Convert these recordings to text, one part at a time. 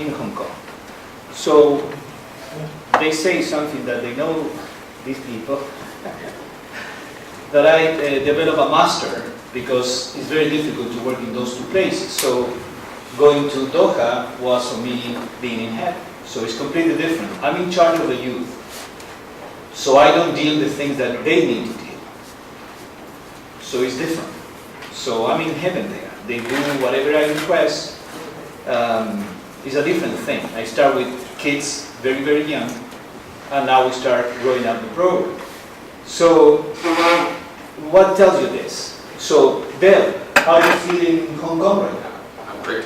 in Hong Kong. So they say something that they know, these people, that I develop a master because it's very difficult to work in those two places. So going to Doha was for me being in heaven. So it's completely different. I'm in charge of the youth. So I don't deal with things that they need to deal. So it's different. So I'm in heaven there. They do whatever I request. It's a different thing. I start with kids very, very young, and now we start growing up the program. So what tells you this? So Del, how are you feeling in Hong Kong right now? I'm great.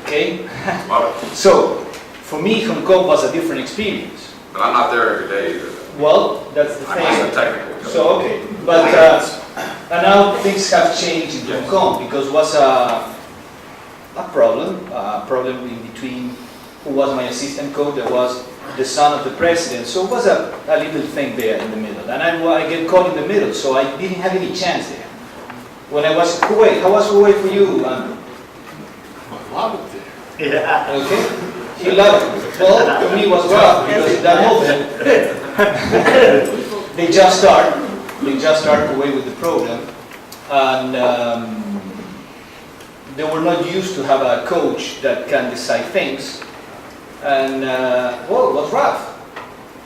Okay? Wow. So for me, Hong Kong was a different experience. But I'm not there every day either. Well, that's the I'm just a thing. technical. So okay, but and now things have changed in Hong Kong because was a problem in between who was my assistant coach. There was the son of the president, so it was a little thing there in the middle, and I get caught in the middle, so I didn't have any chance there. When I was Kuwait, how was Kuwait for you, Andrew? I love it there. Yeah. Okay. You loved it. Well, for me it was rough because at that moment they just start away with the program, and they were not used to have a coach that can decide things, and well, it was rough,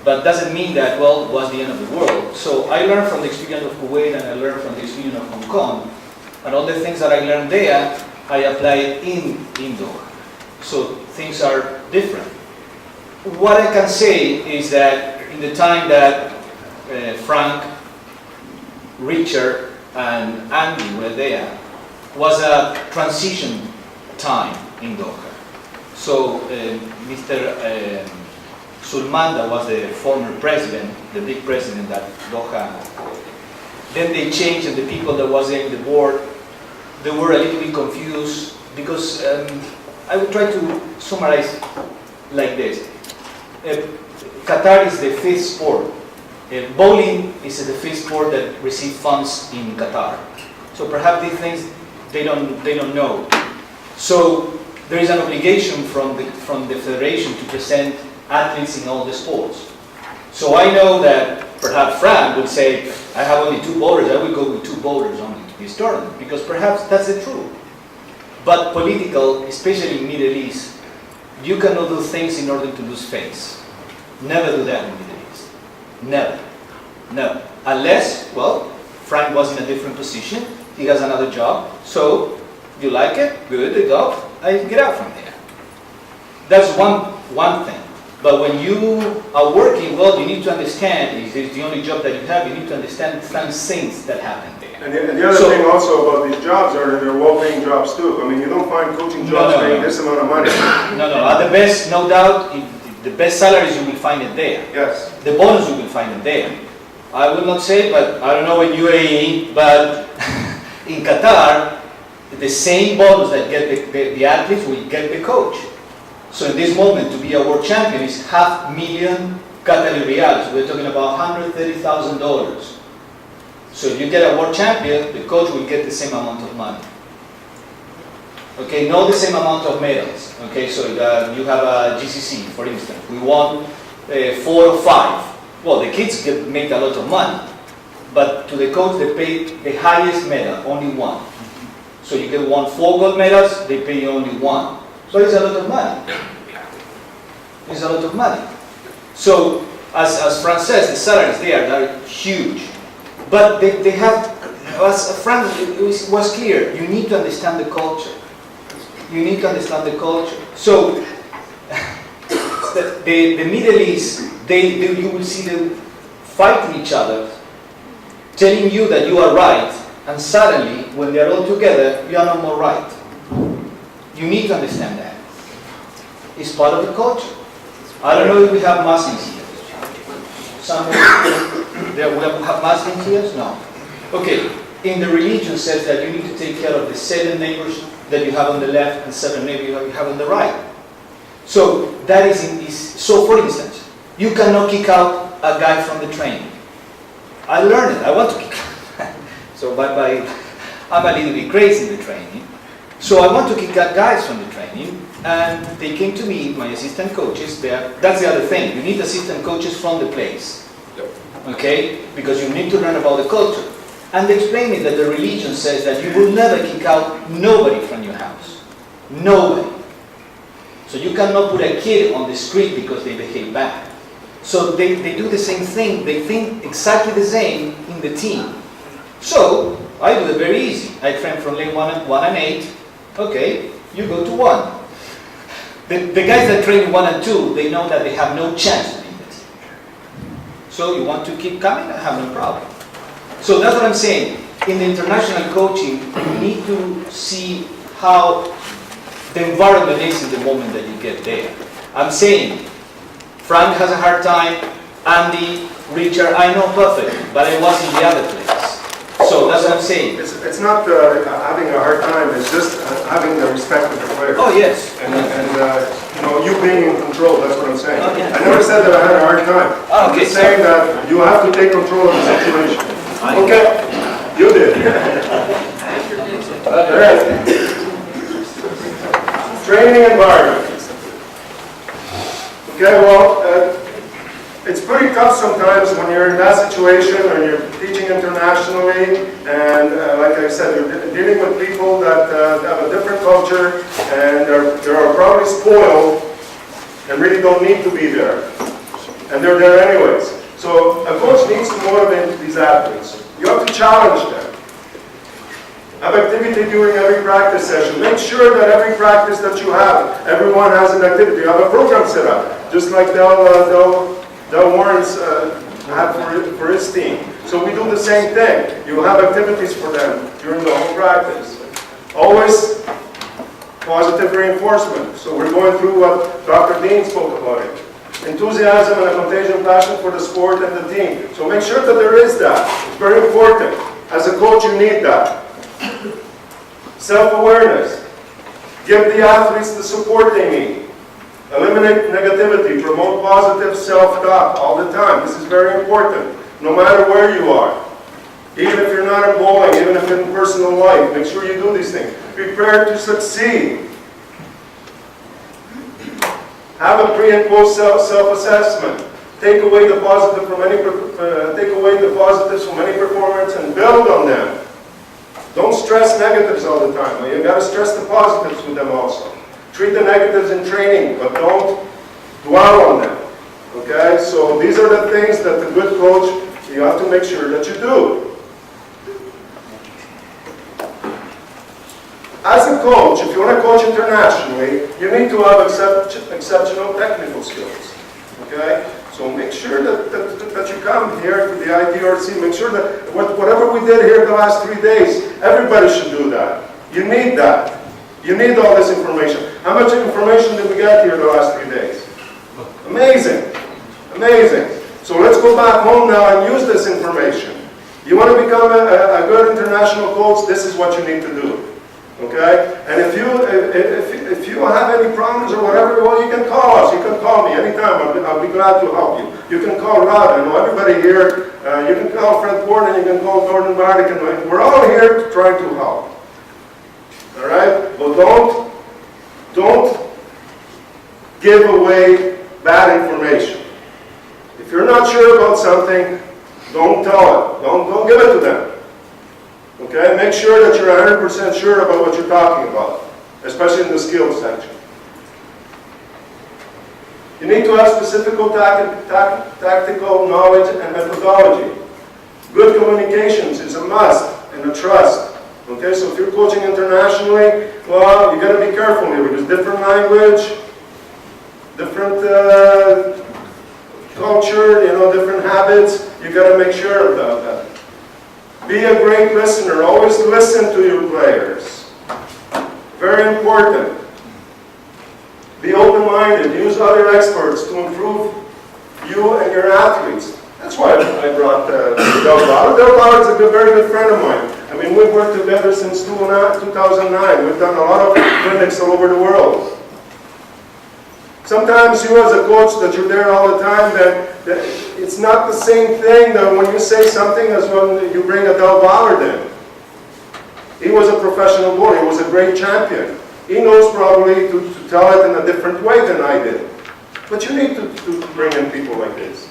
but doesn't mean that, well, it was the end of the world. So I learned from the experience of Kuwait, and I learned from the experience of Hong Kong, and all the things that I learned there I applied in Doha. So things are different. What I can say is that in the time that Frank, Richard, and Andy were there, was a transition time in Doha. So Mr. Sulmanda was the former president, the big president at Doha. Then they changed, and the people that was in the board, they were a little bit confused because I would try to summarize like this. Qatar is the fifth sport. Bowling is the fifth sport that receives funds in Qatar. So perhaps these things they don't know. So there is an obligation from the federation to present athletes in all the sports. So I know that perhaps Frank would say, I have only 2 bowlers, I will go with 2 bowlers only to this tournament, because perhaps that's the truth. But political, especially in Middle East, you cannot do things in order to lose face. Never do that in Middle East. Never. No. Unless, well, Frank was in a different position, he has another job, so you like it, good, you go, I get out from there. That's one thing. But when you are working, well, you need to understand, it's the only job that you have, you need to understand some things that happen there. And the other thing also about these jobs are that they're well-paying jobs too. I mean, you don't find coaching jobs paying this amount of money. No, at the best, no doubt, the best salaries you will find it there. Yes. The bonus you will find it there. I will not say, but I don't know in UAE, but in Qatar, the same bonus that get the athletes will get the coach. So in this moment, to be a world champion is $500,000 Qatari riyals. We're talking about $130,000. So if you get a world champion, the coach will get the same amount of money. Okay, not the same amount of medals. Okay, so you have a GCC, for instance. We won 4 or 5. Well, the kids make a lot of money, but to the coach they pay the highest medal, only 1. So you get 4 gold medals, they pay you only 1. So it's a lot of money. It's a lot of money. So as Frank says, the salaries there are huge. But they have, as Frank was clear, you need to understand the culture. You need to understand the culture. So the Middle East, you will see them fighting each other, telling you that you are right, and suddenly, when they are all together, you are no more right. You need to understand that. It's part of the culture. I don't know if we have Muslims here. We have Muslims here? No. Okay. In the religion says that you need to take care of the 7 neighbors that you have on the left and 7 neighbors you have on the right. So that is so. For instance, you cannot kick out a guy from the train. I learned it. I want to kick out. So I'm a little bit crazy in the training. So I want to kick out guys from the training. and they came to me, my assistant coaches. That's the other thing. You need assistant coaches from the place, Yep. okay? Because you need to learn about the culture. And they explained me that the religion says that you will never kick out nobody from your house. Nobody. So you cannot put a kid on the street because they behave bad. So they do the same thing. They think exactly the same in the team. So I do it very easy. I train from lane 1 and 8. Okay, you go to 1. The guys that train 1 and 2, they know that they have no chance to be in the team. So you want to keep coming? I have no problem. So that's what I'm saying. In the international coaching, you need to see how the environment is in the moment that you get there. I'm saying, Frank has a hard time, Andy, Richard, I know perfect, but I was in the other place. So that's what I'm saying. It's not having a hard time, it's just having the respect of the player. Oh, yes. And you know, you being in control, that's what I'm saying. Oh, yeah. I never said that I had a hard time. Oh, I'm okay, just saying that you have to take control of the situation. Okay, you did. All right. Training environment. Okay, well, it's pretty tough sometimes when you're in that situation and you're teaching internationally, and like I said, you're dealing with people that have a different culture and they're probably spoiled and really don't need to be there. And they're there anyways. So a coach needs to motivate these athletes. You have to challenge them. Have activity during every practice session. Make sure that every practice that you have, everyone has an activity. You have a program set up, just like Del Warren's had for his team. So we do the same thing. You have activities for them during the whole practice. Always positive reinforcement. So we're going through what Dr. Dean spoke about it. Enthusiasm and a contagion passion for the sport and the team. So make sure that there is that. It's very important. As a coach, you need that. Self-awareness. Give the athletes the support they need. Eliminate negativity. Promote positive self-talk all the time. This is very important, no matter where you are. Even if you're not in bowling, even if you're in personal life, make sure you do these things. Prepare to succeed. Have a pre and post self-assessment. Take away the positive from any take away the positives from any performance and build on them. Don't stress negatives all the time. You got to stress the positives with them also. Treat the negatives in training, but don't dwell on them. Okay? So these are the things that the good coach, you have to make sure that you do. As a coach, if you want to coach internationally, you need to have exceptional technical skills. Okay? So make sure that you come here to the IDRC, make sure that whatever we did here the last 3 days, everybody should do that. You need that. You need all this information. How much information did we get here the last 3 days? Amazing. Amazing. So let's go back home now and use this information. You want to become a good international coach, this is what you need to do. Okay? And if you have any problems or whatever, well, you can call us. You can call me anytime. I'll be glad to help you. You can call Rod. I know everybody here. You can call Fred Gordon. You can call Gordon Bardick. We're all here to try to help. All right? But don't give away bad information. If you're not sure about something, don't tell it. Don't give it to them. Okay? Make sure that you're 100% sure about what you're talking about, especially in the skills section. You need to have specific tactical knowledge and methodology. Good communications is a must and a trust. Okay? So if you're coaching internationally, well, you got to be careful here because different language, different culture, different habits, you got to make sure about that. Be a great listener. Always listen to your players. Very important. Be open-minded. Use other experts to improve you and your athletes. That's why I brought Del Ballard. Del Ballard's a very good friend of mine. I mean, we've worked together since 2009. We've done a lot of clinics all over the world. Sometimes you as a coach that you're there all the time, that it's not the same thing that when you say something as when you bring a Del Ballard in. He was a professional bowler. He was a great champion. He knows probably to tell it in a different way than I did. But you need to bring in people like this.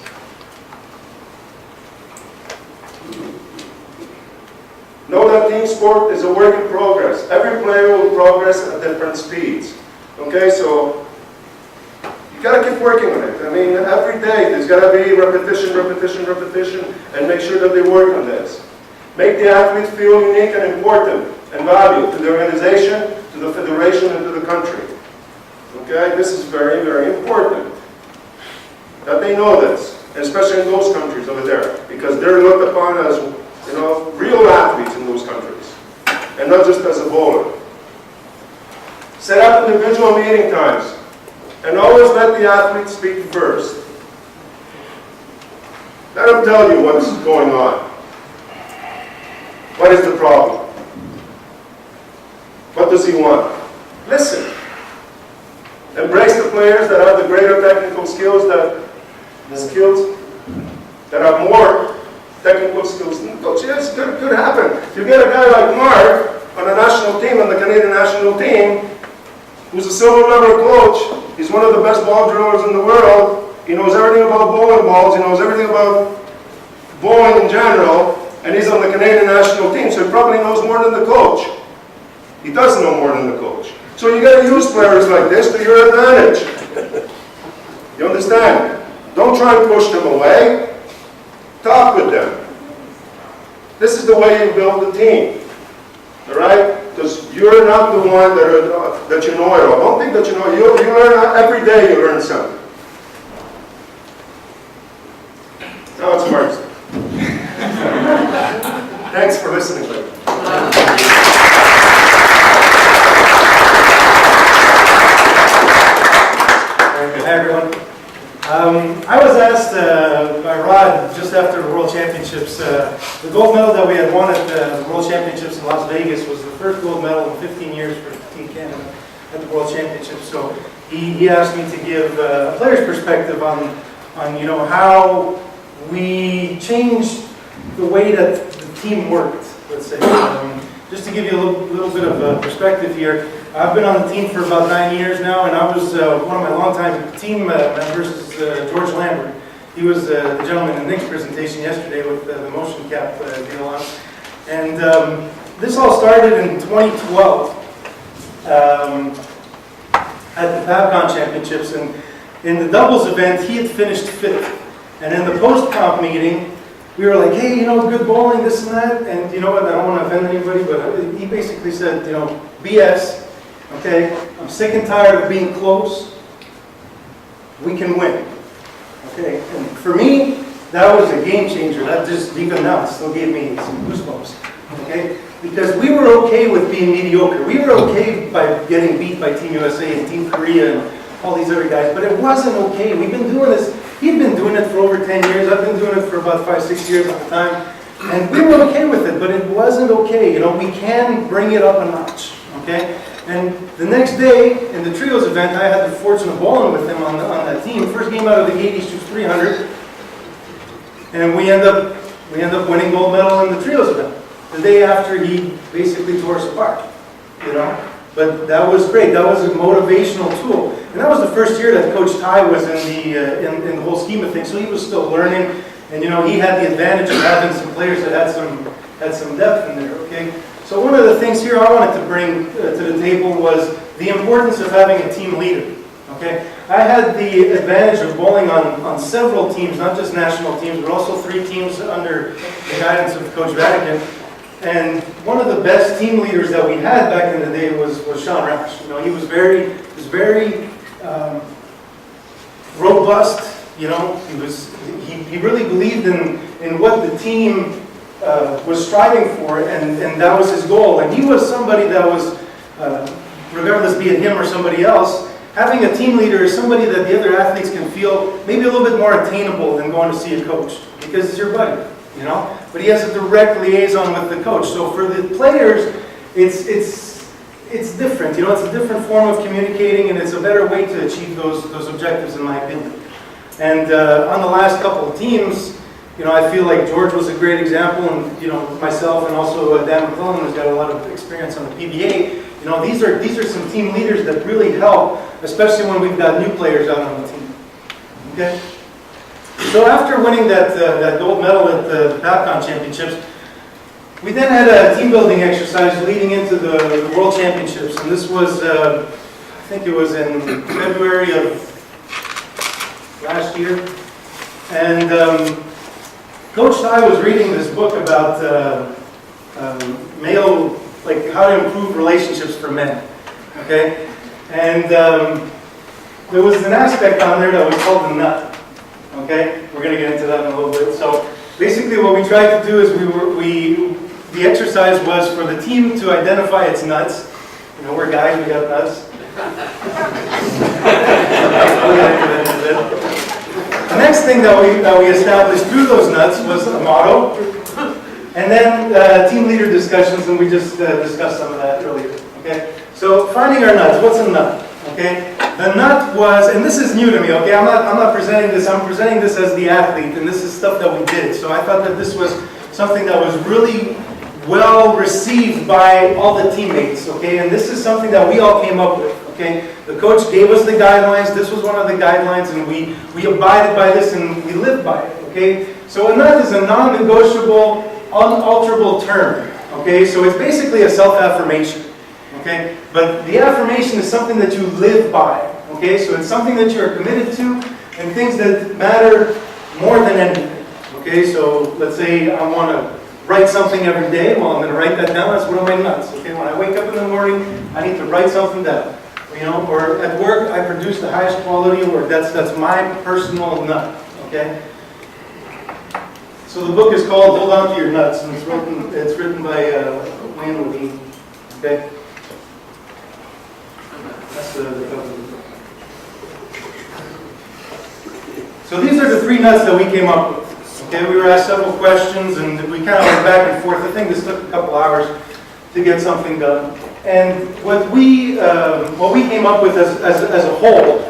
Know that team sport is a work in progress. Every player will progress at different speeds. Okay, so you gotta keep working on it. I mean, every day there's gotta be repetition, repetition, repetition, and make sure that they work on this. Make the athlete feel unique and important and valued to the organization, to the federation, and to the country. Okay, this is very, very important. That they know this, especially in those countries over there, because they're looked upon as, you know, real athletes in those countries, and not just as a bowler. Set up individual meeting times, and always let the athlete speak first. Let him tell you what's going on. What is the problem? What does he want? Listen. Embrace the players that have the greater technical skills, that have more technical skills. Coach, yes, could happen. You get a guy like Mark on the national team, on the Canadian national team, who's a silver medal coach. He's one of the best ball drillers in the world. He knows everything about bowling balls. He knows everything about bowling in general. And he's on the Canadian national team, so he probably knows more than the coach. He does know more than the coach. So you got to use players like this to your advantage. You understand? Don't try and push them away. Talk with them. This is the way you build a team. All right? Because you're not the one that you know it all. Don't think that you know. You learn every day. You learn something. Now it's Mark's. Thanks for listening. Hi everyone. I was asked by Rod just after the World Championships, the gold medal that we had won at the World Championships in Las Vegas was the first gold medal in 15 years for Team Canada at the World Championships. So he asked me to give a player's perspective on you know, how we changed the way that the team worked, let's say. Just to give you a little bit of perspective here, I've been on the team for about 9 years now, and I was one of my longtime team members is George Lambert. He was the gentleman in Nick's presentation yesterday with the motion cap deal on. And this all started in 2012 at the PABCON Championships, and in the doubles event, he had finished 5th. And in the post-comp meeting, we were like, hey, you know, good bowling, this and that, and you know what, I don't want to offend anybody, but he basically said, you know, BS, okay, I'm sick and tired of being close, we can win, okay, and for me, that was a game changer. That just, even now, it still gave me some goosebumps, okay, because we were okay with being mediocre, we were okay by getting beat by Team USA and Team Korea and all these other guys, but it wasn't okay. We've been doing this. He'd been doing it for over 10 years. I've been doing it for about 5-6 years at the time. And we were okay with it, but it wasn't okay. You know, we can bring it up a notch, okay? And the next day, in the trios event, I had the fortune of bowling with him on that team. First game out of the gate, he shoots 300. And we end up winning gold medal in the trios event. The day after, he basically tore us apart, you know? But that was great. That was a motivational tool. And that was the first year that Coach Ty was in the whole scheme of things. So he was still learning. And you know, he had the advantage of having some players that had some depth in there, okay? So one of the things here I wanted to bring to the table was the importance of having a team leader, okay? I had the advantage of bowling on several teams, not just national teams, but also 3 teams under the guidance of Coach Vatican. And one of the best team leaders that we had back in the day was Sean Rash. You know, he was very robust. You know, he really believed in what the team was striving for, and that was his goal. And he was somebody that was, regardless be it him or somebody else, having a team leader is somebody that the other athletes can feel maybe a little bit more attainable than going to see a coach, because it's your buddy. You know, but he has a direct liaison with the coach. So for the players, it's different. You know, it's a different form of communicating, and it's a better way to achieve those objectives, in my opinion. And on the last couple of teams, you know, I feel like George was a great example, and you know, myself and also Dan McClellan, who's got a lot of experience on the PBA. You know, these are some team leaders that really help, especially when we've got new players out on the team. Okay? So after winning that gold medal at the PAPCON Championships, we then had a team building exercise leading into the World Championships, and this was, I think it was in February of last year. And Coach Ty was reading this book about male, like how to improve relationships for men, okay? And there was an aspect on there that was called the nut, okay? We're gonna get into that in a little bit. So basically what we tried to do is the exercise was for the team to identify its nuts. You know, we're guys, we got nuts. The next thing that we established through those nuts was a motto, and then team leader discussions, and we just discussed some of that earlier. Okay, so finding our nuts. What's a nut? Okay, the nut was, and this is new to me. Okay, I'm not presenting this. I'm presenting this as the athlete, and this is stuff that we did. So I thought that this was something that was really well received by all the teammates. Okay, and this is something that we all came up with. Okay, the coach gave us the guidelines. This was one of the guidelines, and we abided by this and we lived by it. Okay, so a nut is a non-negotiable, unalterable term. Okay, so it's basically a self-affirmation. Okay, but the affirmation is something that you live by. Okay, so it's something that you are committed to and things that matter more than anything. Okay, so let's say I want to write something every day. Well, I'm going to write that down. That's one of my nuts. Okay, when I wake up in the morning, I need to write something down. You know, or at work, I produce the highest quality work. That's my personal nut. Okay. So the book is called "Hold On to Your Nuts," and it's written by Wayne Levine. Okay. That's the cover of the book. So these are the three nuts that we came up with. Okay, we were asked several questions, and we kind of went back and forth. I think this took a couple hours to get something done. And what we came up with as a whole,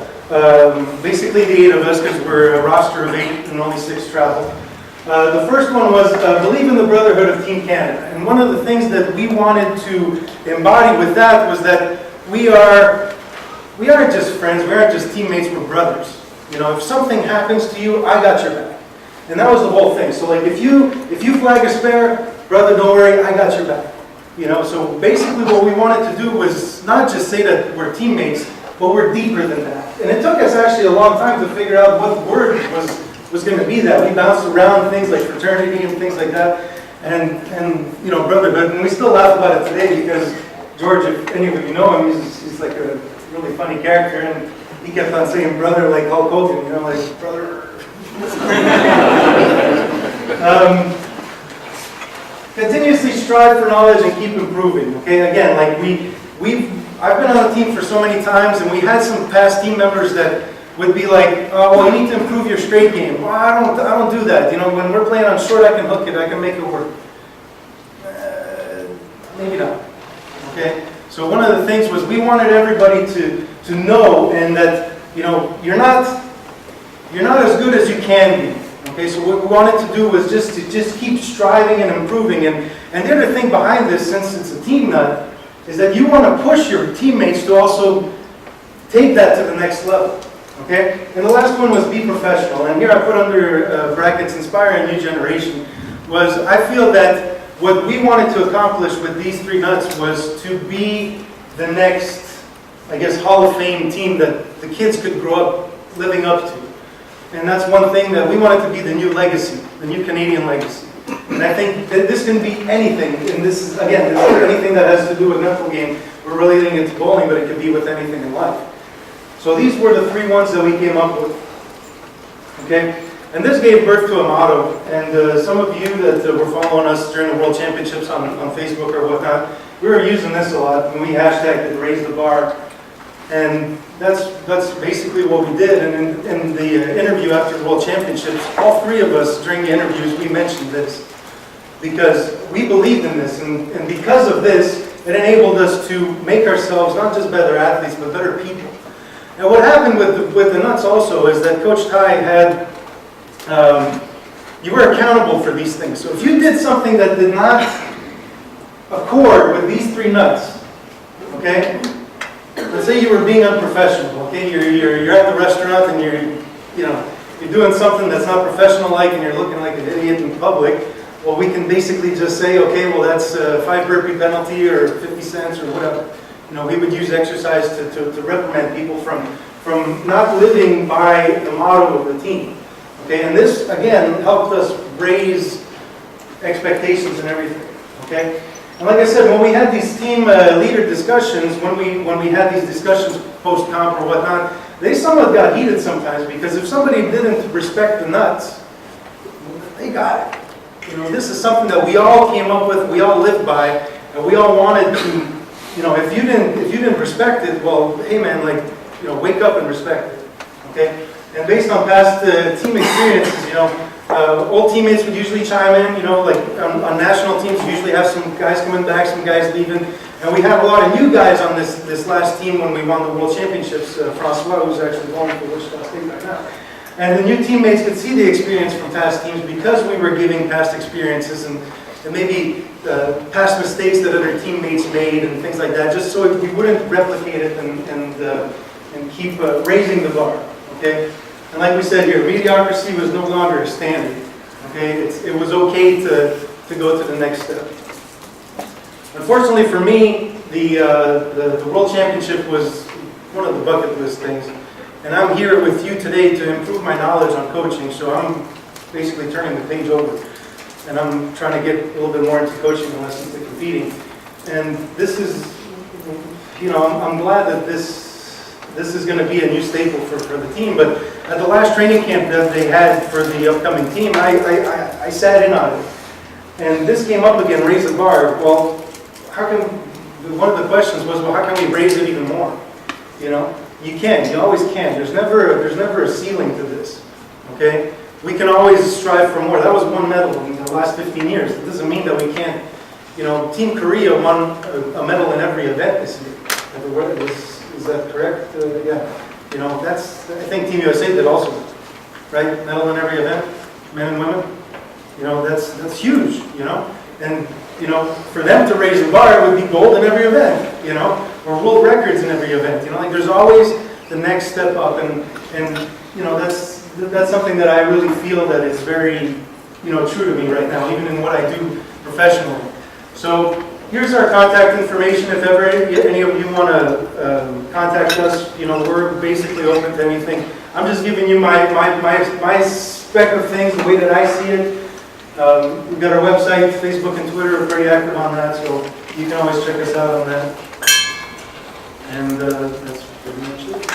basically the 8 of us, because we're a roster of 8 and only 6 travel. The first one was believe in the brotherhood of Team Canada. And one of the things that we wanted to embody with that was that we aren't just friends, we aren't just teammates, we're brothers. You know, if something happens to you, I got your back. And that was the whole thing. So like if you flag a spare, brother, don't worry, I got your back. You know, so basically what we wanted to do was not just say that we're teammates, but we're deeper than that. And it took us actually a long time to figure out what word was going to be that. We bounced around things like fraternity and things like that, and you know, brotherhood. And we still laugh about it today because George, if any of you know him, he's like a really funny character, and he kept on saying brother like Hulk Hogan, you know, like brother. Continuously strive for knowledge and keep improving. Okay, again, like I've been on the team for so many times, and we had some past team members that would be like, oh, well, you need to improve your straight game. Well, I don't do that. You know, when we're playing on short, I can hook it, I can make it work. Maybe not. Okay, so one of the things was we wanted everybody to know, and that, you know, you're not as good as you can be. Okay, so what we wanted to do was just keep striving and improving. And the other thing behind this, since it's a team nut, is that you want to push your teammates to also take that to the next level. Okay? And the last one was be professional. And here I put under brackets, inspire a new generation, was I feel that what we wanted to accomplish with these 3 nuts was to be the next, I guess, Hall of Fame team that the kids could grow up living up to. And that's one thing that we wanted to be the new legacy, the new Canadian legacy. And I think that this can be anything. And this is, again, this is anything that has to do with mental game. We're relating it to bowling, but it could be with anything in life. So these were the 3 ones that we came up with. Okay? And this gave birth to a motto. And some of you that were following us during the World Championships on Facebook or whatnot, we were using this a lot. And we hashtagged it, Raise the Bar. And that's basically what we did. And in the interview after the World Championships, all 3 of us during the interviews, we mentioned this. Because we believed in this. And because of this, it enabled us to make ourselves not just better athletes, but better people. And what happened with the nuts also is that Coach Ty had, you were accountable for these things. So if you did something that did not accord with these 3 nuts, okay? Let's say you were being unprofessional, okay? You're at the restaurant and you're doing something that's not professional-like and you're looking like an idiot in public. Well, we can basically just say, okay, well, that's a 5 burpee penalty or 50 cents or whatever. We would use exercise to reprimand people from not living by the motto of the team. Okay, and this, again, helped us raise expectations and everything. Okay? And like I said, when we had these team leader discussions, when we had these discussions post-comp or whatnot, they somewhat got heated sometimes because if somebody didn't respect the nuts, they got it. This is something that we all came up with, we all lived by, and we all wanted to, if you didn't respect it, well, hey man, wake up and respect it. Okay? And based on past team experiences, old teammates would usually chime in, on national teams, you usually have some guys coming back, some guys leaving. And we have a lot of new guys on this last team when we won the World Championships. Francois, who's actually going for Wichita State right now. And the new teammates could see the experience from past teams because we were giving past experiences and maybe past mistakes that other teammates made and things like that, just so we wouldn't replicate it and keep raising the bar. Okay? And like we said here, mediocrity was no longer a standard. Okay? It was okay to go to the next step. Unfortunately for me, the World Championship was one of the bucket list things. And I'm here with you today to improve my knowledge on coaching, so I'm basically turning the page over. And I'm trying to get a little bit more into coaching and less into competing. And this is, I'm glad that this is going to be a new staple for the team. But at the last training camp that they had for the upcoming team, I sat in on it. And this came up again, raise the bar. Well, one of the questions was, well, how can we raise it even more? You can, you always can. There's never a ceiling to this, okay? We can always strive for more. That was one medal in the last 15 years. It doesn't mean that we can't, Team Korea won a medal in every event this year. Is that correct? Yeah. I think Team USA did also, right? Medal in every event, men and women. That's huge, And, for them to raise the bar, it would be gold in every event, or world records in every event. There's always the next step up, and that's something that I really feel that is very, true to me right now, even in what I do professionally. So here's our contact information. If ever any of you want to contact us, we're basically open to anything. I'm just giving you my spec of things, the way that I see it. We've got our website, Facebook and Twitter are pretty active on that, so you can always check us out on that. And that's pretty much it.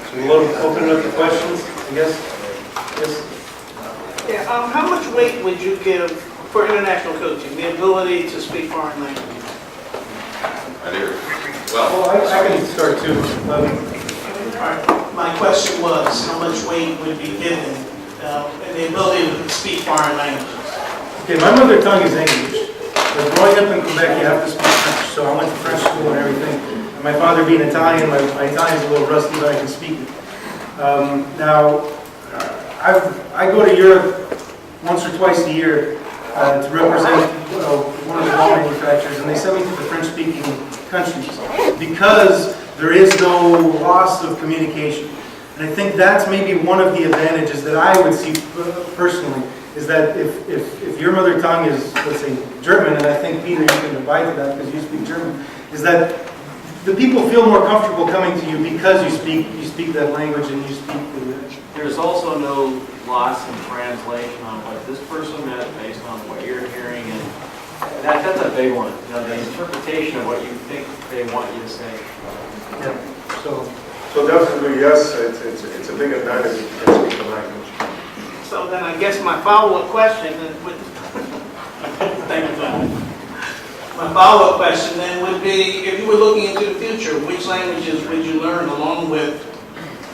So we'll open it up to questions, I guess. Yes? Yeah, how much weight would you give for international coaching, the ability to speak foreign languages? I do. Well, I can start too. All right. My question was, how much weight would be given in the ability to speak foreign languages? Okay, my mother tongue is English. But growing up in Quebec, you have to speak French, so I went to French school and everything. And my father being Italian, my Italian's a little rusty, but I can speak it. I go to Europe once or twice a year to represent one of the ball manufacturers, and they send me to the French-speaking countries because there is no loss of communication. And I think that's maybe one of the advantages that I would see personally, is that if your mother tongue is, let's say, German, and I think, Peter, you can abide to that because you speak German, is that the people feel more comfortable coming to you because you speak that language and you speak the language. There's also no loss in translation on what this person meant based on what you're hearing, and that's a big one. The interpretation of what you think they want you to say. Yeah. So definitely, yes, it's a big advantage if you can speak the language. So then I guess my follow-up question would, thank you, Father. My follow-up question then would be, if you were looking into the future, which languages would you learn along with,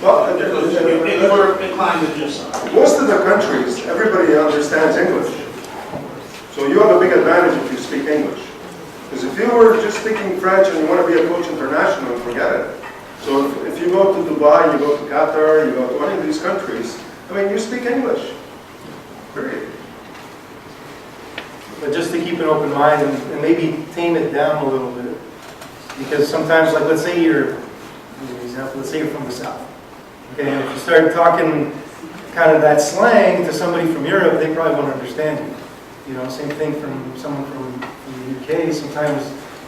Well, if you were inclined to do so? most of the countries, everybody understands English. So you have a big advantage if you speak English. Because if you were just speaking French and you want to be a coach international, forget it. So if you go to Dubai, you go to Qatar, you go to any of these countries, I mean, you speak English. Period. But just to keep an open mind and maybe tame it down a little bit. Because sometimes, like, let's say you're, for example, let's say you're from the South. Okay, and if you start talking kind of that slang to somebody from Europe, they probably won't understand you. You know, same thing from someone from the UK. Sometimes,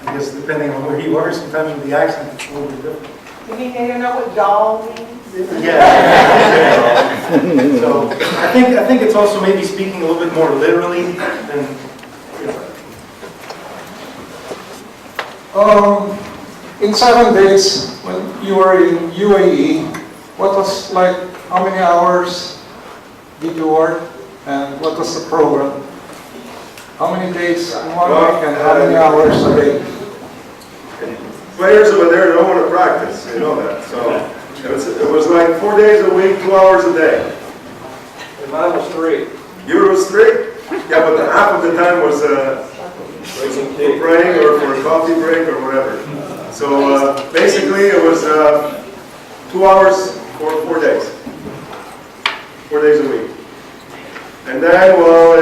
I guess, depending on where you are, sometimes with the accent, it's a little bit different. You mean they don't know what doll means? Yeah. So I think it's also maybe speaking a little bit more literally than. In 7 days, when you were in UAE, what was like, how many hours did you work, and what was the program? How many days in 1 week, and how many hours a day? Players over there don't want to practice, you know that. So it was like 4 days a week, 2 hours a day. And mine was 3. Yours was 3? Yeah, but half of the time was for praying or for a coffee break or whatever. So basically it was 2 hours for 4 days. 4 days a week. And then, well,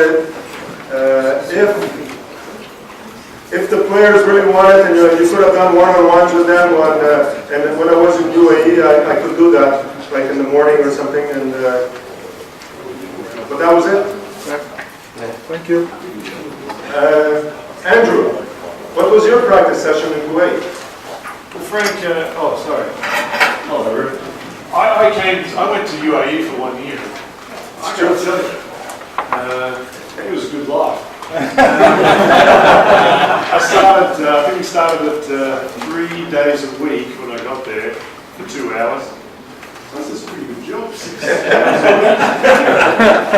if the players really wanted, and you could have done one-on-ones with them, and when I was in UAE, I could do that, like in the morning or something, and but that was it. Thank you. Andrew, what was your practice session in Kuwait? Well, Frank, sorry. I went to UAE for 1 year. I gotta tell you, it was a good life. I think we started at 3 days a week when I got there for 2 hours. That's a pretty good job. 6 hours a week.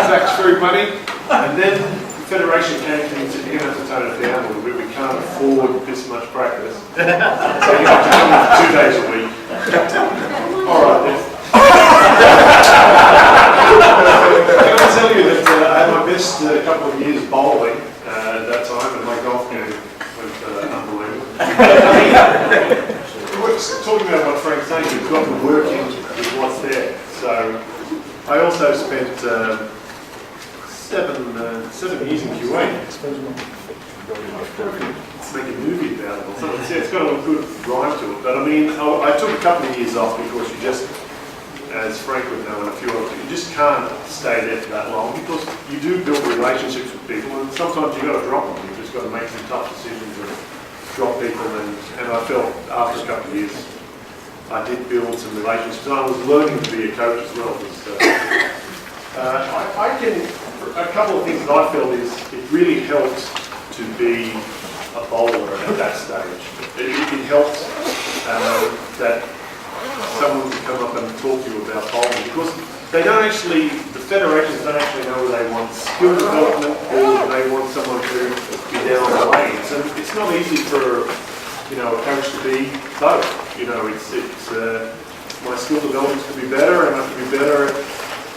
Tax free money. And then the Federation came to me and said, you're going to have to tone it down a little bit. We can't afford this much practice. So you have to come in 2 days a week. All right then. Can I tell you that I had my best couple of years bowling at that time, and my golf game went unbelievable. Talking about what Frank's saying, you've got to work into what's there. So I also spent 7 years in Kuwait. Let's make a movie about it or something. Yeah, it's got a good rhyme to it. But I mean, I took a couple of years off because you just, as Frank would know and a few others, you just can't stay there for that long because you do build relationships with people and sometimes you've got to drop them. You've just got to make some tough decisions and drop people, and I felt after a couple of years I did build some relationships and I was learning to be a coach as well. A couple of things that I felt is it really helped to be a bowler at that stage. It helped that someone can come up and talk to you about bowling because they don't actually, the federations don't actually know whether they want skill development or they want someone to be down on the lanes. And it's not easy for, a coach to be both. My skill development to be better and I have to be better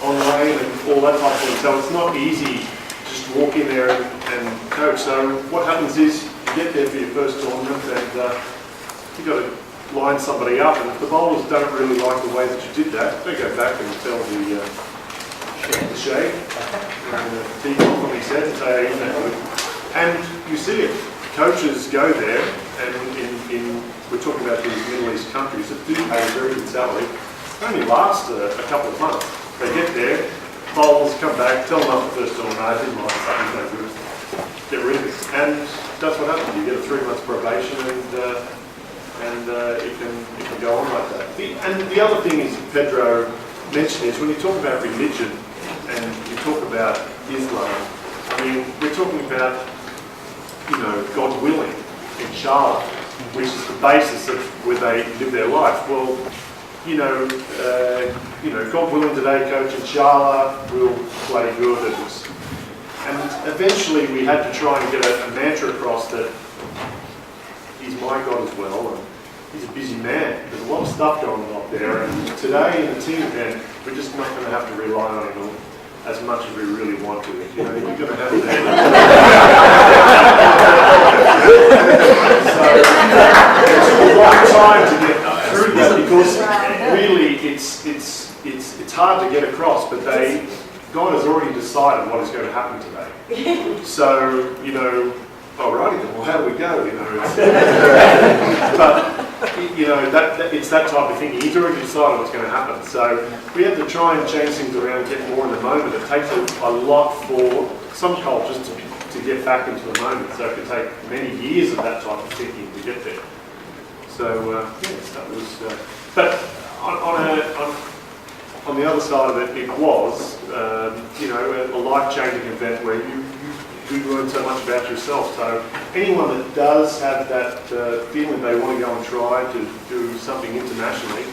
on lane and all that type of thing. So it's not easy to just walk in there and coach. So what happens is you get there for your first tournament and you've got to line somebody up, and if the bowlers don't really like the way that you did that, they go back and tell the shade and the team off on his head and say, and you see it. Coaches go there, and we're talking about these Middle East countries that do pay a very good salary. It only lasts a couple of months. They get there, bowlers come back, tell them up the first tournament, I didn't like something no good, get rid of it. And that's what happens. You get a 3 months probation and it can go on like that. And the other thing is Pedro mentioned is when you talk about religion and you talk about Islam, I mean, we're talking about, God willing, inshallah, which is the basis of where they live their life. Well, God willing today, coach, inshallah, will play good. And eventually we had to try and get a mantra across that he's my God as well, and he's a busy man. There's a lot of stuff going on up there, and today in the team event, we're just not going to have to rely on him as much as we really want to. You're going to have to. So it took a long time to get through that because decided what is going to happen today. So, you know, alrighty then, well, how do we go, you know? But, you know, it's that type of thing. He's already decided what's going to happen. So we have to try and change things around and get more in the moment. It takes a lot for some cultures to get back into the moment. So it could take many years of that type of thinking to get there. So, yes, that was... but on the other side of it, it was, you know, a life-changing event where you learn so much about yourself. So anyone that does have that feeling they want to go and try to do something internationally,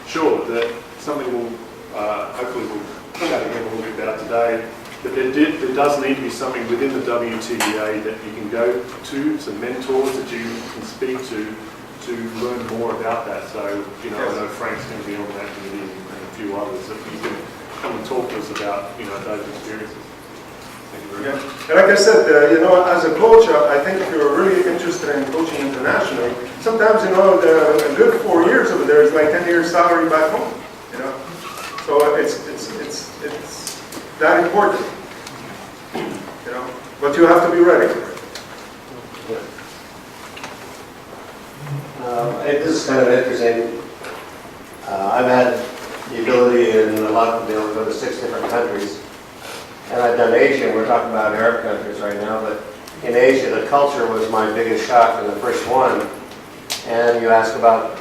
sure, that something will, hopefully we'll chat again a little bit about today, but there does need to be something within the WTBA that you can go to, some mentors that you can speak to learn more about that. So, you know, I know Frank's going to be on that committee and a few others that you can come and talk to us about, you know, those experiences. Thank you very much. And like I said, you know, as a coach, I think if you're really interested in coaching internationally, sometimes, you know, a good 4 years over there is like 10 years salary back home, you know. So it's that important, you know, but you have to be ready for it. This is kind of interesting. I've had the ability in a lot to be able to go to 6 different countries. And I've done Asia, and we're talking about Arab countries right now, but in Asia, the culture was my biggest shock in the first one. And you ask about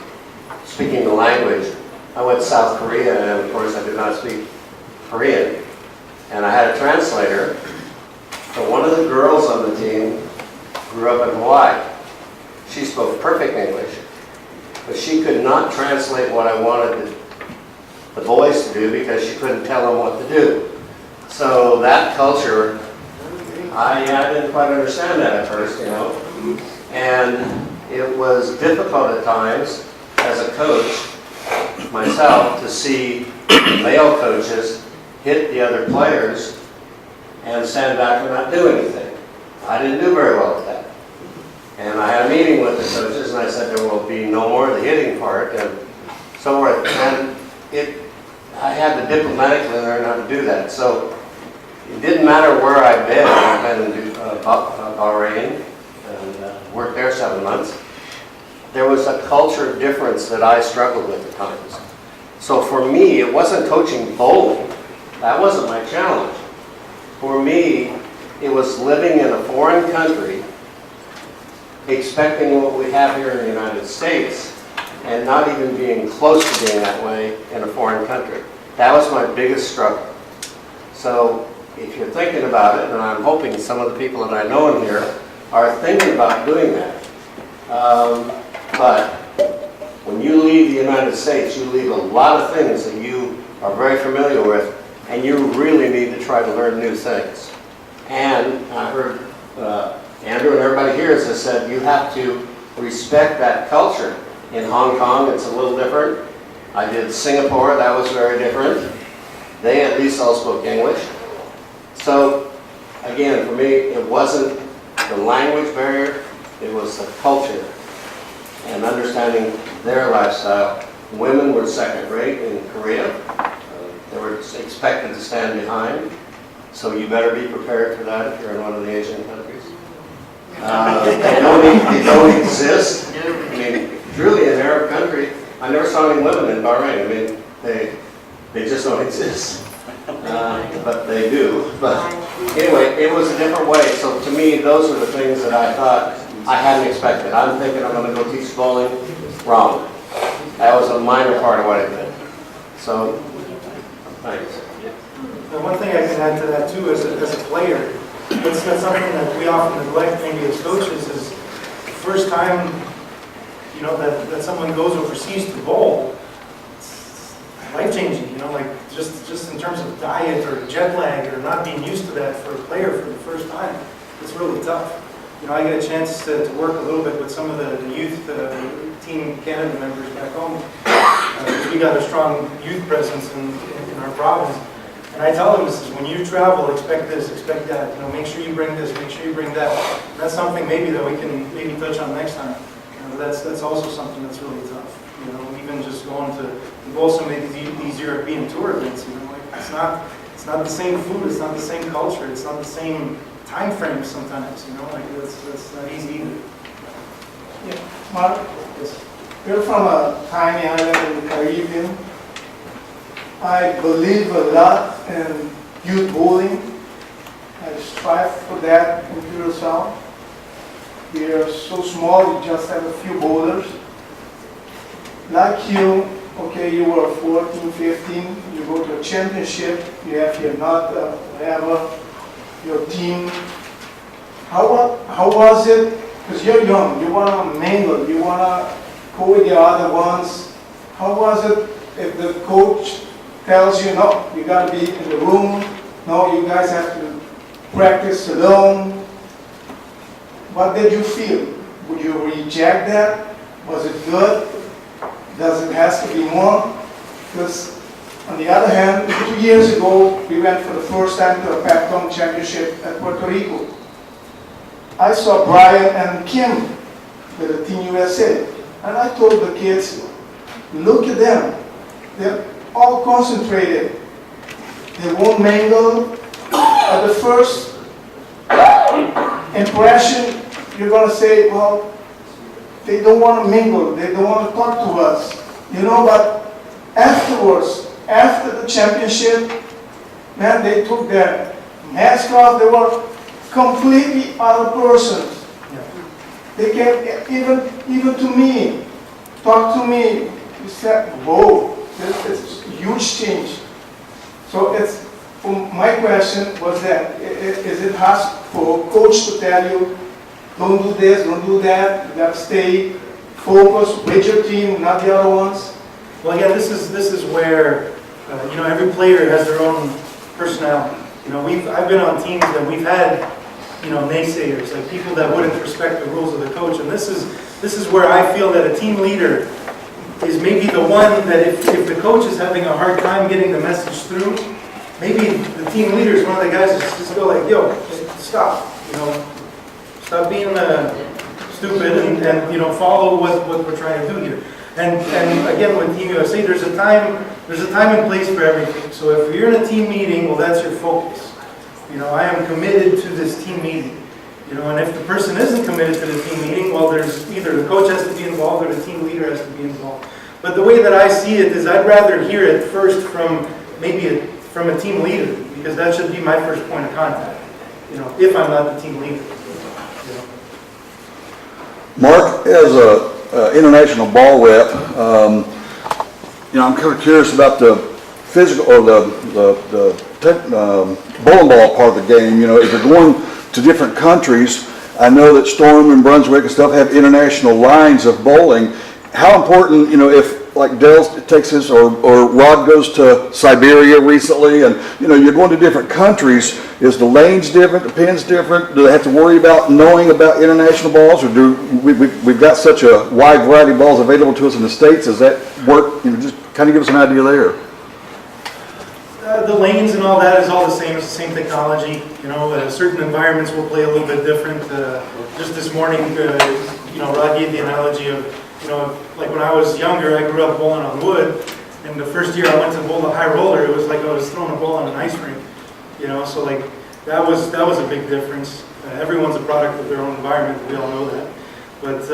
speaking the language. I went to South Korea, and of course I did not speak Korean. And I had a translator, but one of the girls on the team grew up in Hawaii. She spoke perfect English, but she could not translate what I wanted the boys to do because she couldn't tell them what to do. So that culture, I didn't quite understand that at first, you know. And it was difficult at times as a coach myself to see male coaches hit the other players and stand back and not do anything. I didn't do very well at that. And I had a meeting with the coaches, and I said there will be no more of the hitting part, and so forth. And I had to diplomatically learn how to do that. So it didn't matter where I'd been. I've been in Bahrain and worked there 7 months. There was a culture difference that I struggled with at times. So for me, it wasn't coaching bowling. That wasn't my challenge. For me, it was living in a foreign country, expecting what we have here in the United States, and not even being close to being that way in a foreign country. That was my biggest struggle. So if you're thinking about it, and I'm hoping some of the people that I know in here are thinking about doing that. But when you leave the United States, you leave a lot of things that you are very familiar with, and you really need to try to learn new things. And I heard Andrew and everybody here has said you have to respect that culture. In Hong Kong, it's a little different. I did Singapore, that was very different. They at least all spoke English. So, again, for me, it wasn't the language barrier, it was the culture and understanding their lifestyle. Women were second rate in Korea. They were expected to stand behind. So you better be prepared for that if you're in one of the Asian countries. They don't exist. I mean, truly an Arab country, I never saw any women in Bahrain. I mean, they just don't exist. But they do. But anyway, it was a different way. So to me, those are the things that I thought I hadn't expected. I'm thinking I'm going to go teach bowling. Wrong. That was a minor part of what I did. So, thanks. The one thing I can add to that too, as a player, that's something that we often neglect maybe as coaches, is the first time, you know, that someone goes overseas to bowl, it's life-changing, you know, like just in terms of diet or jet lag or not being used to that for a player for the first time, it's really tough. You know, I get a chance to work a little bit with some of the youth Team Canada members back home. We got a strong youth presence in our province. And I tell them, this is when you travel, expect this, expect that. You know, make sure you bring this, make sure you bring that. And that's something maybe that we can maybe touch on next time. You know, that's also something that's really tough. You know, even just going to bowl some of these European tour events. You know, like it's not it's not the same food, it's not the same culture, it's not the same time frame sometimes, you know, like that's not easy either. Mark, Yes. we're from a tiny island in the Caribbean. I believe a lot in youth bowling. I strive for that in Curacao. We are so small, we just have a few bowlers. Like you, okay, you were 14, 15, you go to a championship, you have your nut, whatever, your team. How was it? Because you're young, you want to mingle, you want to go with the other ones. How was it if the coach tells you, no, you got to be in the room, no, you guys have to practice alone? What did you feel? Would you reject that? Was it good? Does it has to be more? Because on the other hand, 2 years ago, we went for the first time to a PAPCOM championship at Puerto Rico. I saw Brian and Kim with the Team USA. And I told the kids, look at them. They're all concentrated. They won't mingle. At the first impression, you're going to say, well, they don't want to mingle. They don't want to talk to us. You know, but afterwards, after the championship, man, they took their mask off. They were completely other persons. They came even to me, talk to me. He said, whoa, it's a huge change. So it's, my question was that, is it hard for a coach to tell you, don't do this, don't do that, you got to stay focused with your team, not the other ones? Well, again, this is where you know, every player has their own personality. You know, I've been on teams that we've had, you know, naysayers, like people that wouldn't respect the rules of the coach, and this is where I feel that a team leader is maybe the one that if the coach is having a hard time getting the message through, maybe the team leader is one of the guys that just go like, yo, just stop, you know, stop being stupid and you know, follow what we're trying to do here. And again, with Team USA, there's a time and place for everything. So if you're in a team meeting, well, that's your focus. You know, I am committed to this team meeting. You know, and if the person isn't committed to the team meeting, well, there's either the coach has to be involved or the team leader has to be involved. But the way that I see it is I'd rather hear it first from from a team leader, because that should be my first point of contact. You know, if I'm not the team leader. You know. Mark, as a international ball rep, you know, I'm kind of curious about the physical or the bowling ball part of the game. You know, if you're going to different countries, I know that Storm and Brunswick and stuff have international lines of bowling. How important, you know, if like Dell takes this or Rod goes to Siberia recently, and you know, you're going to different countries, is the lanes different, the pins different? Do they have to worry about knowing about international balls, or do we've got such a wide variety of balls available to us in the States? Does that work? You know, just kind of give us an idea there. The lanes and all that is all the same. It's the same technology. You know, certain environments will play a little bit different. Just this morning, you know, Rod gave the analogy of, you know, like when I was younger, I grew up bowling on wood, and the first year I went to bowl a high roller, it was like I was throwing a ball on an ice rink. You know, so like that was a big difference. Everyone's a product of their own environment. We all know that. But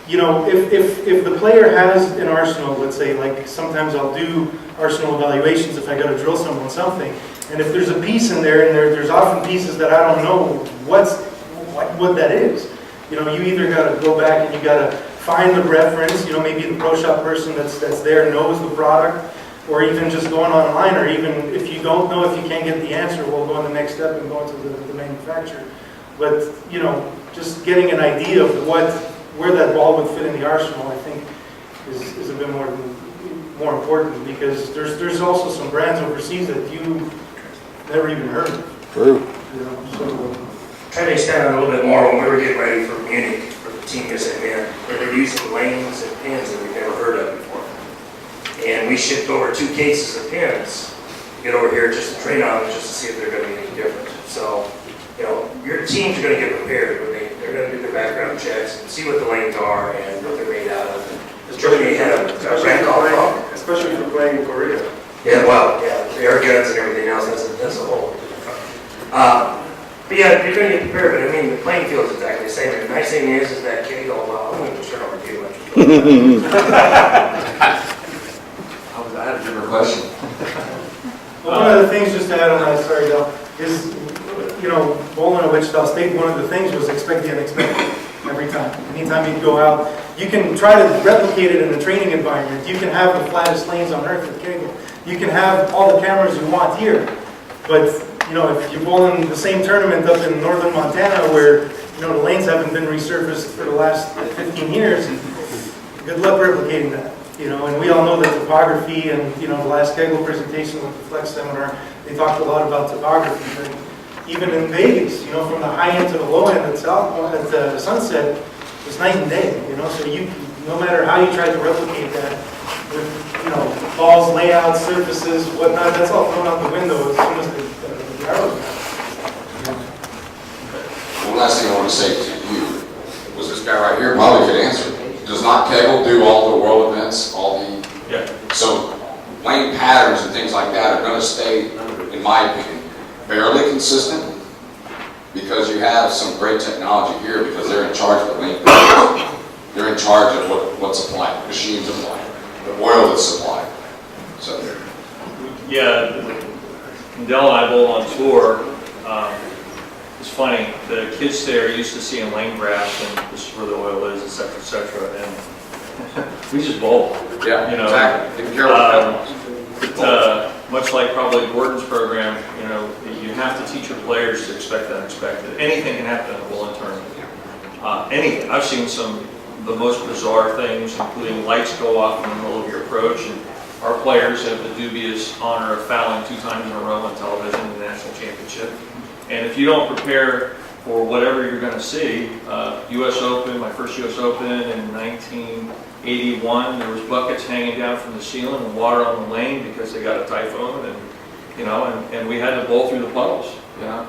you know, if the player has an arsenal, let's say, like sometimes I'll do arsenal evaluations if I got to drill someone something, and if there's a piece in there, and there's often pieces that I don't know what that is. You know, you either got to go back and you got to find the reference. You know, maybe the pro shop person that's there knows the product, or even just going online, or even if you don't know, if you can't get the answer, we'll go on the next step and go into the manufacturer. But you know, just getting an idea of where that ball would fit in the arsenal, I think, is a bit more important, because there's also some brands overseas that you never even heard of. True. You know, so. Trying to extend on a little bit more when we were getting ready for Munich for the Team USA men, where they're using lanes and pins that we've never heard of before. And we shipped over 2 cases of pins to get over here just to train on them, just to see if they're going to be any different. So, you know, your teams are going to get prepared when they're going to do their background checks and see what the lanes are and what they're made out of. Especially if you're playing in Korea. Yeah, well, yeah, the air guns and everything details as a whole. But yeah, you're going to get prepared, but I mean, the playing field is exactly the same. And the nice thing is that Cagle, I'm going to turn over to you. I had a different question. Well, one of the things, just to add on that, sorry, Del, is, you know, bowling at Wichita State, one of the things was expect the unexpected every time. Anytime you go out, you can try to replicate it in the training environment. You can have the flattest lanes on earth at Cagle. You can have all the cameras you want here. But, you know, if you're bowling the same tournament up in northern Montana where, you know, the lanes haven't been resurfaced for the last 15 years, good luck replicating that. You know, and we all know that topography, and, you know, the last Cagle presentation with the Flex seminar, they talked a lot about topography. But even in Vegas, you know, from the high end to the low end at Sunset, it's night and day, you know, so you, no matter how you try to replicate that with, you know, balls, layouts, surfaces, whatnot, that's all thrown out the window as soon as the arrows go. One last thing I want to say to you was this guy right here probably could answer. Does not Cagle do all the world events, all the... Yeah. So lane patterns and things like that are going to stay, in my opinion, fairly consistent because you have some great technology here because they're in charge of the lane patterns. They're in charge of what's applied, machines applied, the oil that's supplied. So, Yeah, Dell and I bowl on tour. It's funny, the kids there used to seeing lane graphs and this is where the oil is, et cetera, and we just bowl. yeah, You know, exactly. Didn't care what But much like probably Gordon's program, you know, you have to teach your players to expect the unexpected. Anything can happen in a bowling tournament. Anything. I've seen some of the most bizarre things, including lights go off in the middle of your approach, and our players have the dubious honor of fouling 2 times in a row on television in the national championship. And if you don't prepare for whatever you're going to see, U.S. Open, my first U.S. Open in 1981, there was buckets hanging down from the ceiling and water on the lane because they got a typhoon, and you know, and we had to bowl through the puddles. You know,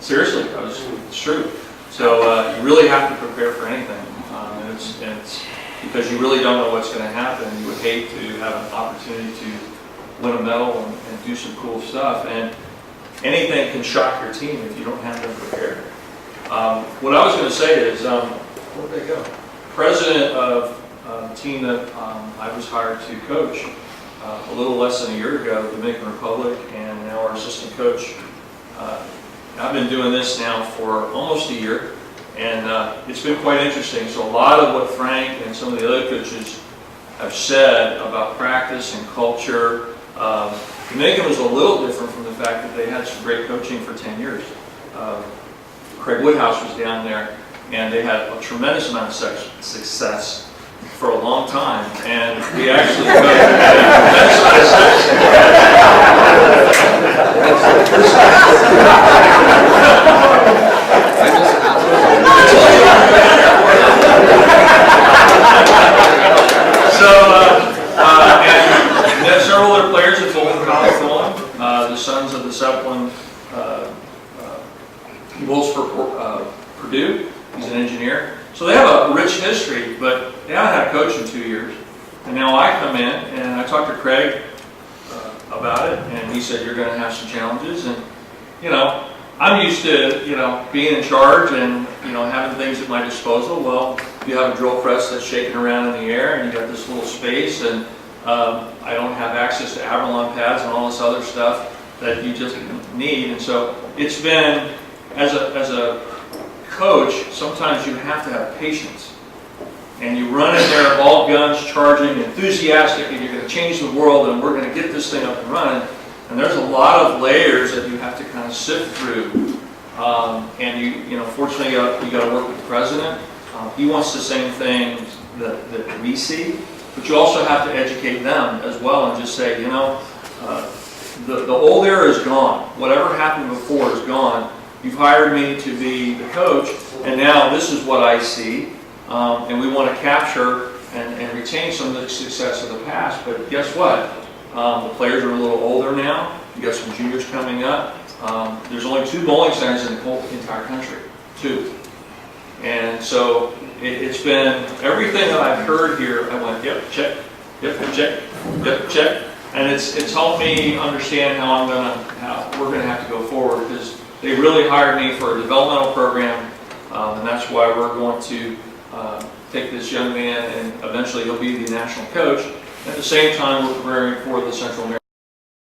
seriously, it's true. So you really have to prepare for anything, and it's because you really don't know what's going to happen. You would hate to have an opportunity to win a medal and do some cool stuff, and anything can shock your team if you don't have them prepared. What I was going to say is, where'd they go? President of the team that I was hired to coach a little less than a year ago, Dominican Republic, and now our assistant coach. I've been doing this now for almost a year, and it's been quite interesting. So a lot of what Frank and some of the other coaches have said about practice and culture, Dominican was a little different from the fact that they had some great coaching for 10 years. Craig Woodhouse was down there, and they had a tremendous amount of success for a long time, and we actually and there are several other players that bowled in college bowling. The sons of the Zeppelin bowls for Purdue. He's an engineer. So they have a rich history, but they haven't had a coach in 2 years. And now I come in and I talked to Craig about it, and he said, you're going to have some challenges. And, you know, I'm used to, you know, being in charge and, you know, having things at my disposal. Well, you have a drill press that's shaking around in the air, and you got this little space, and I don't have access to Avalon pads and all this other stuff that you just need. And so it's been, as a coach, sometimes you have to have patience. And you run in there all guns charging, enthusiastic, and you're going to change the world, and we're going to get this thing up and running. And there's a lot of layers that you have to kind of sift through. And you know, fortunately, you got to work with the president. He wants the same things that we see, but you also have to educate them as well and just say, you know, the old era is gone. Whatever happened before is gone. You've hired me to be the coach, and now this is what I see. And we want to capture and retain some of the success of the past. But guess what? The players are a little older now. You got some juniors coming up. There's only 2 bowling centers in the whole entire country. 2. And so it's been everything that I've heard here. I went, yep, check, yep, check, yep, check. And it's helped me understand how we're gonna have to go forward, because they really hired me for a developmental program, and that's why we're going to take this young man, and eventually he'll be the national coach. At the same time, we're preparing for the Central American